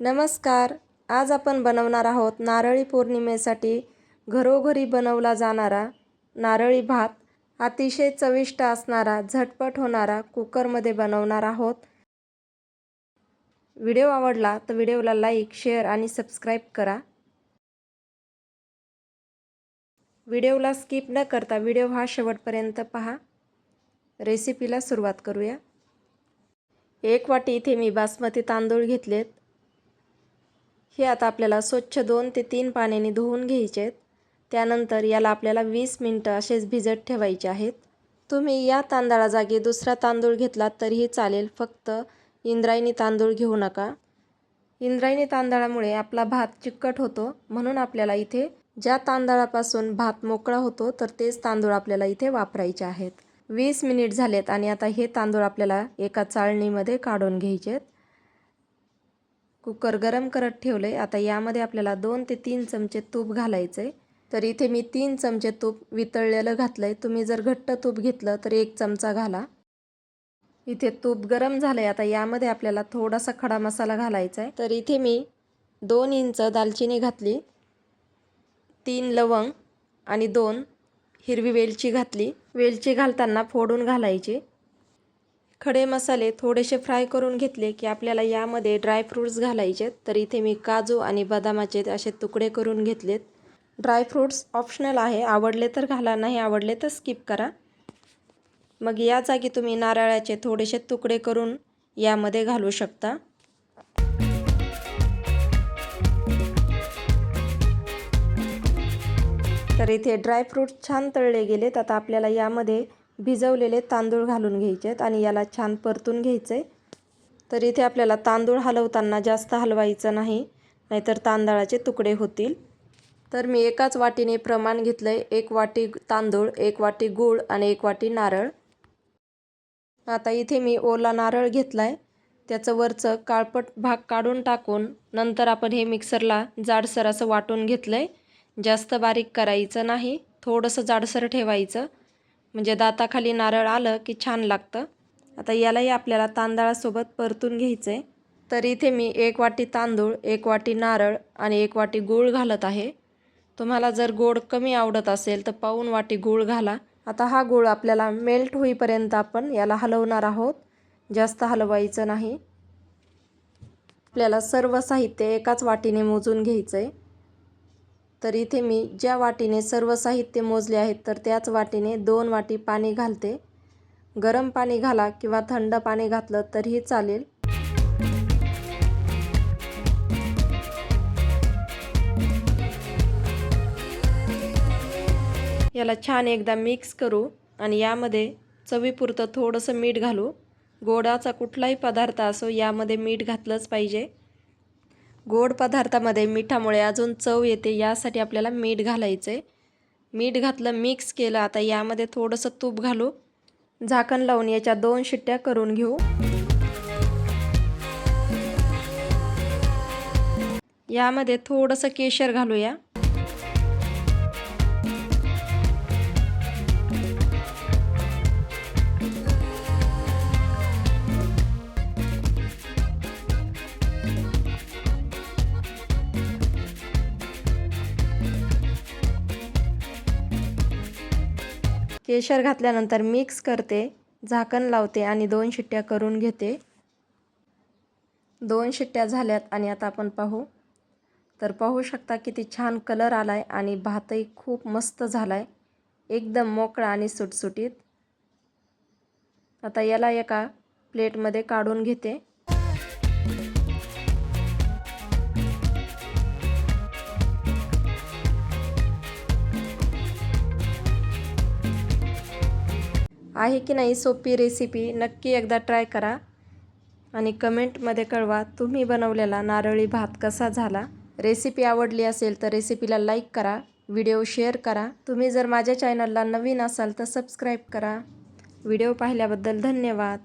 नमस्कार. आज आपण बनवणार आहोत नारळी पौर्णिमेसाठी घरोघरी बनवला जाणारा नारळी भात. अतिशय चविष्ट असणारा, झटपट होणारा, कुकरमध्ये बनवणार आहोत. व्हिडिओ आवडला तर व्हिडिओला लाईक, शेअर आणि सबस्क्राईब करा. व्हिडिओला स्किप न करता व्हिडिओ हा शेवटपर्यंत पहा. रेसिपीला सुरुवात करूया. 1 वाटी इथे मी बासमती तांदूळ घेतलेत. हे आता आपल्याला स्वच्छ 2 ते 3 पाण्याने धुवून घ्यायचे आहेत. त्यानंतर याला आपल्याला 20 मिनिटं असेच भिजत ठेवायचे आहेत. तुम्ही या तांदळाजागी दुसरा तांदूळ घेतलात तरीही चालेल, फक्त इंद्रायणी तांदूळ घेऊ नका. इंद्रायणी तांदळामुळे आपला भात चिकट होतो, म्हणून आपल्याला इथे ज्या तांदळापासून भात मोकळा होतो तर तेच तांदूळ आपल्याला इथे वापरायचे आहेत. 20 मिनिट झालेत आणि आता हे तांदूळ आपल्याला एका चाळणीमध्ये काढून घ्यायचे आहेत. कुकर गरम करत ठेवले. आता यामध्ये आपल्याला 2 ते 3 चमचे तूप घालायचे. तर इथे मी 3 चमचे तूप वितळलेलं घातलंय. तुम्ही जर घट्ट तूप घेतलं तर 1 चमचा घाला. इथे तूप गरम झालंय. आता यामध्ये आपल्याला थोडासा खडा मसाला घालायचा आहे. तर इथे मी 2 इंच दालचिनी घातली, 3 लवंग आणि 2 हिरवी वेलची घातली. वेलची घालताना फोडून घालायची. खडे मसाले थोडेसे फ्राय करून घेतले की आपल्याला यामध्ये ड्रायफ्रूट्स घालायचे. तर इथे मी काजू आणि बदामाचे असे तुकडे करून घेतलेत. ड्रायफ्रूट्स ऑप्शनल आहे, आवडले तर घाला, नाही आवडले तर स्किप करा. मग या जागी तुम्ही नारळाचे थोडेसे तुकडे करून यामध्ये घालू शकता. तर इथे ड्रायफ्रूट्स छान तळले गेलेत. आता आपल्याला यामध्ये भिजवलेले तांदूळ घालून घ्यायचे आहेत आणि याला छान परतून घ्यायचे. तर इथे आपल्याला तांदूळ हलवताना जास्त हलवायचं नाही, नाहीतर तांदळाचे तुकडे होतील. तर मी एकाच वाटीने प्रमाण घेतलं आहे. 1 वाटी तांदूळ, 1 वाटी गूळ आणि 1 वाटी नारळ. आता इथे मी ओला नारळ घेतला आहे. त्याचं वरचं काळपट भाग काढून टाकून नंतर आपण हे मिक्सरला जाडसर असं वाटून घेतलं आहे. जास्त बारीक करायचं नाही, थोडंसं जाडसर ठेवायचं, म्हणजे दाताखाली नारळ आलं की छान लागतं. आता यालाही आपल्याला तांदळासोबत परतून घ्यायचं आहे. तर इथे मी 1 वाटी तांदूळ, 1 वाटी नारळ आणि 1 वाटी गूळ घालत आहे. तुम्हाला जर गोड कमी आवडत असेल तर पाऊण वाटी गूळ घाला. आता हा गूळ आपल्याला मेल्ट होईपर्यंत आपण याला हलवणार आहोत, जास्त हलवायचं नाही. आपल्याला सर्व साहित्य एकाच वाटीने मोजून घ्यायचं आहे. तर इथे मी ज्या वाटीने सर्व साहित्य मोजले आहेत तर त्याच वाटीने 2 वाटी पाणी घालते. गरम पाणी घाला किंवा थंड पाणी घातलं तरीही चालेल. याला छान एकदा मिक्स करू आणि यामध्ये चवीपुरतं थोडंसं मीठ घालू. गोडाचा कुठलाही पदार्थ असो यामध्ये मीठ घातलंच पाहिजे. गोड पदार्थामध्ये मिठामुळे अजून चव येते, यासाठी आपल्याला मीठ घालायचं आहे. मीठ घातलं, मिक्स केलं. आता यामध्ये थोडंसं तूप घालू. झाकण लावून याच्या 2 शिट्ट्या करून घेऊ. यामध्ये थोडंसं केशर घालूया. केशर घातल्यानंतर मिक्स करते, झाकण लावते आणि 2 शिट्ट्या करून घेते. 2 शिट्ट्या झाल्यात आणि आता आपण पाहू. तर पाहू शकता किती छान कलर आला आहे आणि भातही खूप मस्त झाला आहे, एकदम मोकळा आणि सुटसुटीत. आता याला एका प्लेटमध्ये काढून घेते. आहे की नाही सोपी रेसिपी, नक्की एकदा ट्राय करा आणि कमेंटमध्ये कळवा तुम्ही बनवलेला नारळी भात कसा झाला. रेसिपी आवडली असेल तर रेसिपीला लाईक करा, व्हिडिओ शेअर करा. तुम्ही जर माझ्या चॅनलला नवीन असाल तर सबस्क्राईब करा. व्हिडिओ पाहिल्याबद्दल धन्यवाद.